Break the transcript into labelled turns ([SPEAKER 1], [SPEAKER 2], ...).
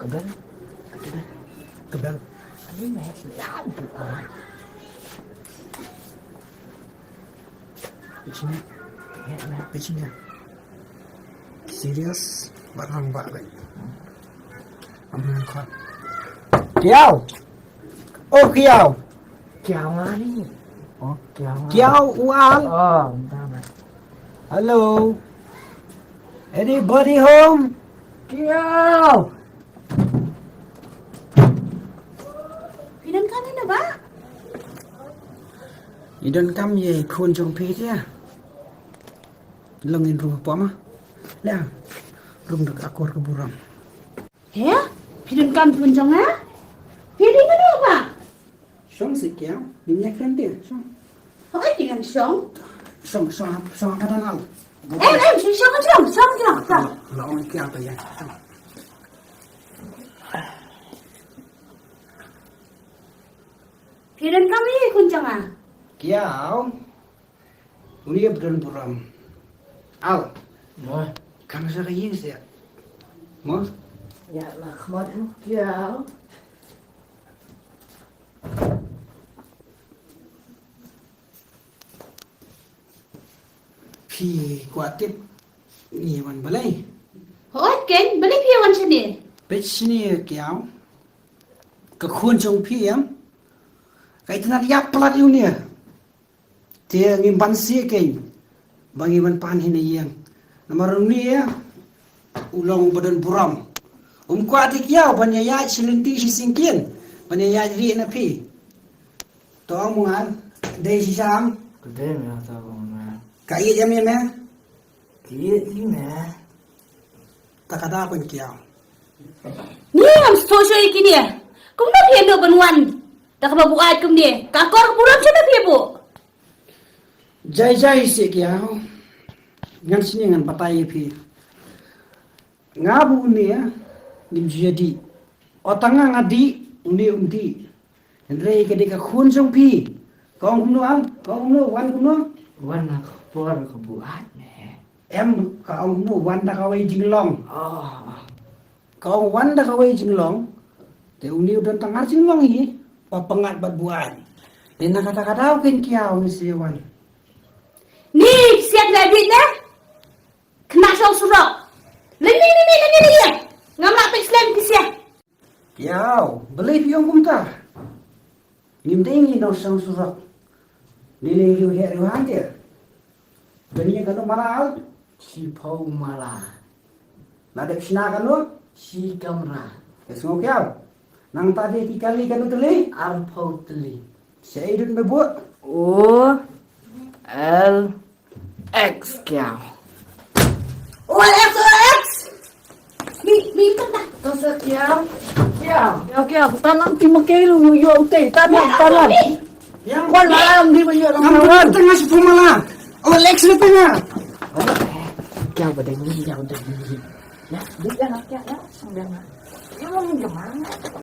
[SPEAKER 1] Kebal.
[SPEAKER 2] Kebal.
[SPEAKER 1] Ini mẹ làm được rồi.
[SPEAKER 2] Sini. Di sini. Serius barang balik. Ambil kuat. Kiau. Oh Kiau.
[SPEAKER 1] Chào anh. Ủa, chào anh.
[SPEAKER 2] Kiau uang.
[SPEAKER 1] Bentar Mas.
[SPEAKER 2] Hello. Anybody home?
[SPEAKER 1] Kiau.
[SPEAKER 3] Pinang ka na ba?
[SPEAKER 2] Idon kam ye khun jong phi thế. Lengin rumah apa mah? Dah. Rum dek akor ke buram.
[SPEAKER 3] Ya? Pinang ka punjong ha? Pinang ka na ba?
[SPEAKER 2] Song si Kiau, minyak kan dia. Song.
[SPEAKER 3] Okay, tingnan siyong.
[SPEAKER 2] Song kata nal.
[SPEAKER 3] Siyong.
[SPEAKER 2] Lawan Kiau tu ya.
[SPEAKER 3] Pinang kami punjong ha?
[SPEAKER 2] Kiau. Uni beran buram. Al.
[SPEAKER 1] Rồi.
[SPEAKER 2] Kang sa kayin siya. Mo?
[SPEAKER 1] Dạ là không có đúng Kiau.
[SPEAKER 2] Phi kuatip ni wan balai.
[SPEAKER 3] Okay, Ken, balik piyawan siya ni.
[SPEAKER 2] Pet sini Kiau. Ke khun jong phi em. Kai tenar yak plat yu ni. Dia ngimpan si kain. Bagi man pan hina yang. Nomor ni ya. Ulang badan buram. Kuat Kiau ban ya silinti si singkin. Ban ya ri na phi. Tong mungan dei si sam.
[SPEAKER 1] Cái đêm nào tao còn mà.
[SPEAKER 2] Kai jam ya me.
[SPEAKER 1] Kia tí mẹ.
[SPEAKER 2] Takada pun Kiau.
[SPEAKER 3] Ni ang sosyo ikini. Kung na piyan do banwan. Nakababuat kum ni. Kakor buram siya na piya po.
[SPEAKER 2] Jai si Kiau. Ngan sini ngan patai phi. Ngabu ni ya. Nim jadi. Otanga ngadi undi. Andre ke deka khun jong phi. Kong kumno al, kong kumno wan kumno.
[SPEAKER 1] วันlà bố là có bố át mẹ.
[SPEAKER 2] Em ka ong kumno wan da kawai jinglong. Kau wan da kawai jinglong. Te undi udan tangar jinglong hi. Papengat bat buat. Dena kata-kata ken Kiau ni si wan.
[SPEAKER 3] Ni, siya na bit na. Kena siyang surok. Lani. Ngamak pa Islam ki siya.
[SPEAKER 2] Kiau, beli piong kumta. Nim dengi no sang surak. Nile yu he yu hantir. Daniya kanu malal.
[SPEAKER 1] Chị phâu mà là.
[SPEAKER 2] Nadep sina kanu.
[SPEAKER 1] Chị camera.
[SPEAKER 2] Esmo Kiau. Nang tadi tikali kanu teli.
[SPEAKER 1] Al phâu tili.
[SPEAKER 2] Saya idut mebuat.
[SPEAKER 1] O L X Kiau.
[SPEAKER 3] OLX. Mi ka na.
[SPEAKER 1] Tao sẽ Kiau. Kiau. Tanam ti makelo mo yung tay. Tanam.
[SPEAKER 2] Yang
[SPEAKER 1] Kwan malam di ba yun?
[SPEAKER 2] Ang tengah si pumala. Oh, Lex na tengah.
[SPEAKER 1] Kiau ba din? Kiau ba din? Ya, di ka na Kiau. Sambil na. Yung mga gimana?